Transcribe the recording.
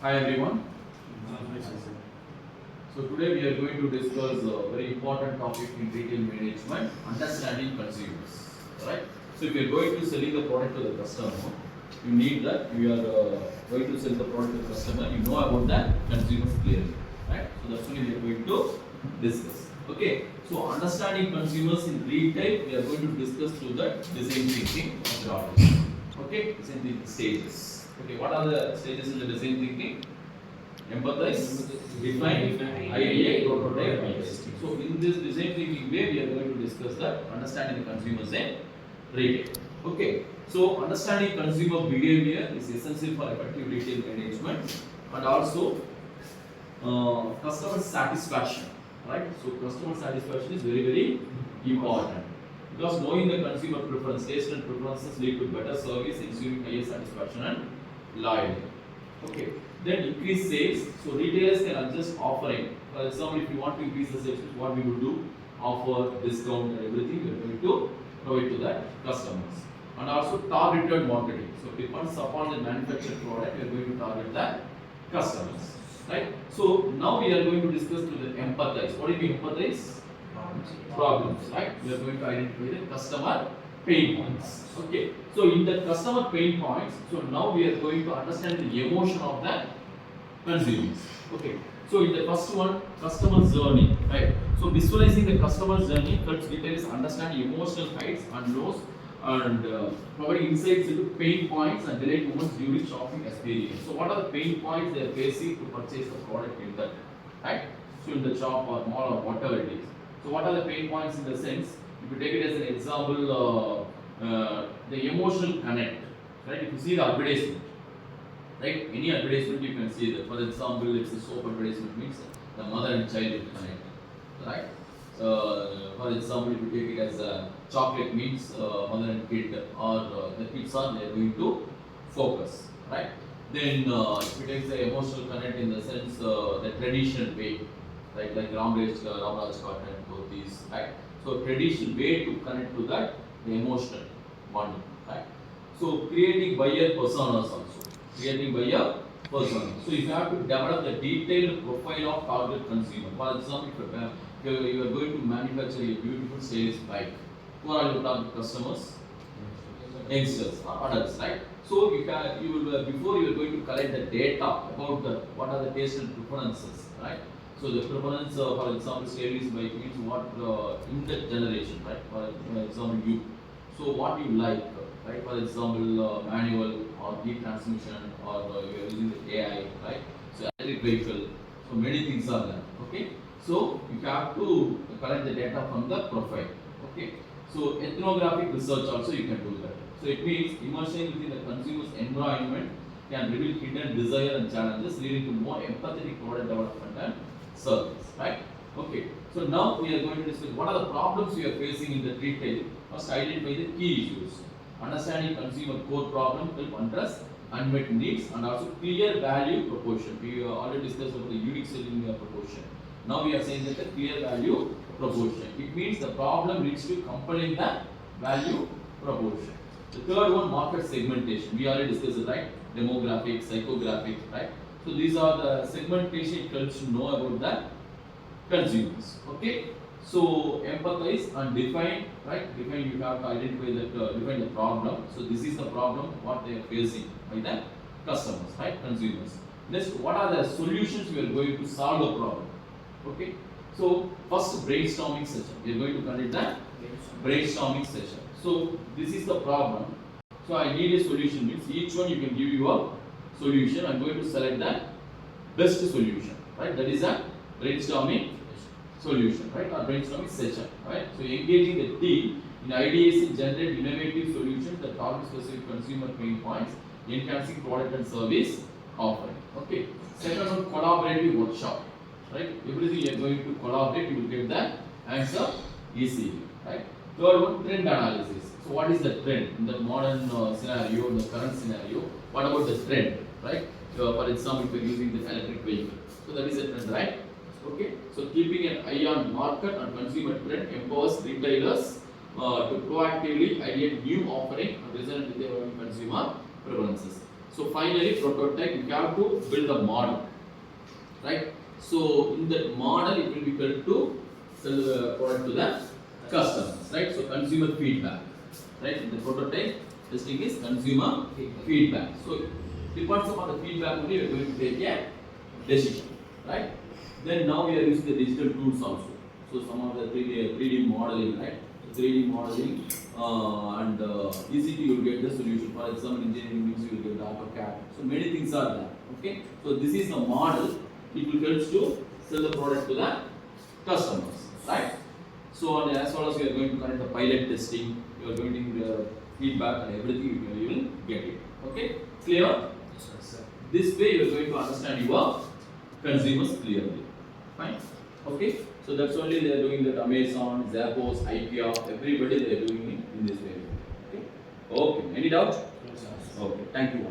Hi everyone. So today we are going to discuss a very important topic in retail management, understanding consumers. Right? So if you are going to selling the product to the customer, you need that you are going to sell the product to the customer, you know about that consumers clearly. Right? So that's what we are going to discuss. Okay. So understanding consumers in retail, we are going to discuss through the design thinking of the artist. Okay, design thinking stages. Okay, what are the stages in the design thinking? Empathize, define, ideate, prototype, test. So in this design thinking way, we are going to discuss the understanding the consumers in retail. Okay, so understanding consumer behavior is essential for effective retail management and also customer satisfaction. Right? So customer satisfaction is very important. Because knowing the consumer preference, taste and preferences lead to better service, ensuring higher satisfaction and loyalty. Okay. Then increase sales. So retailers can adjust offering. For example, if you want to increase the sales, what we will do, offer, discount and everything we are going to provide to the customers. And also targeted marketing. So depends upon the manufactured product, we are going to target the customers. Right? So now we are going to discuss to the empathize. What do you mean empathize? Problems, right? We are going to identify the customer pain points. Okay. So in the customer pain points, so now we are going to understand the emotion of the consumers. Okay. So in the first one, customer journey, right? So visualizing the customer journey helps retailers understand emotional heights and lows and provide insights into pain points and delayed moments during shopping experience. So what are the pain points they are facing to purchase the product in that, right? So in the shop or mall or whatever it is. So what are the pain points in the sense? If you take it as an example, the emotional connect, right? If you see the advertisement, right? Any advertisement you can see that. For example, it's a soap advertisement means the mother and child will connect, right? For example, if you take it as a chocolate means mother and kid or the kids are they are going to focus, right? Then if you take the emotional connect in the sense the traditional way, right? Like Ramraj cotton, dhotis, right? So traditional way to connect to that the emotional bonding, right? So creating buyer personas also. Creating buyer persona. So if you have to develop the detailed profile of target consumer. For example, if you are going to manufacture a beautiful sales bike, who are your target customers? Youngsters or adults, right? So you will before you are going to collect the data about the what are the taste and preferences, right? So the preference, for example, sales bike means what in that generation, right? For example, you. So what you like, right? For example, manual or heat transmission or you are using the AI, right? So electric vehicle. So many things are there. Okay. So you have to collect the data from the profile. Okay. So ethnographic research also you can do that. So it means immersion within the consumer's environment can reveal hidden desire and challenges, leading to more empathetic product development and service. Right? Okay. So now we are going to discuss what are the problems we are facing in the retail. First, identify the key issues. Understanding consumer core problem help address unmet needs and also clear value proposition. We already discussed about the unique selling proposition. Now we are saying that the clear value proposition. It means the problem leads to compelling the value proposition. The third one, market segmentation. We already discussed it, right? Demographic, psychographic, right? So these are the segmentation it helps to know about the consumers. Okay. So empathize and define, right? Define, you have to identify that define the problem. So this is the problem what they are facing by the customers, right? Consumers. Next, what are the solutions we are going to solve the problem? Okay. So first brainstorming session. We are going to conduct the brainstorming session. So this is the problem. So I need a solution. Means each one you can give your solution. I'm going to select the best solution. Right? That is a brainstorming solution. Right? Or brainstorming session. Right? So engaging the team in ideation, generate innovative solutions that target specific consumer pain points, enhancing product and service offering. Okay. Second one, collaborative workshop. Right? Everything you are going to collaborate, you will get the answer easily. Right? Third one, trend analysis. So what is the trend in the modern scenario, in the current scenario? What about the trend? Right? For example, if you are using the electric vehicle, so that is a trend, right? Okay. So keeping an eye on market and consumer trend empowers retailers to proactively ideate new offering and result with their own consumer preferences. So finally, prototype, you have to build a model, right? So in that model, it will be built to sell the product to the customers, right? So consumer feedback, right? In the prototype, testing is consumer feedback. So depends upon the feedback only, we are going to take a decision, right? Then now we are using the digital tools also. So some of the 3D modeling, right? 3D modeling and easy you will get the solution. For example, engineering means you will get the AutoCAD. So many things are there. Okay. So this is the model. It will help to sell the product to the customers, right? So as well as we are going to connect the pilot testing, you are going to give the feedback and everything you will get it. Okay. Clear? Yes, sir. This way you are going to understand your consumers clearly. Fine. Okay. So that's only they are doing that Amazon, Zappos, IKEA, everybody they are doing it in this way. Okay. Okay. Any doubt? Yes, sir. Okay. Thank you.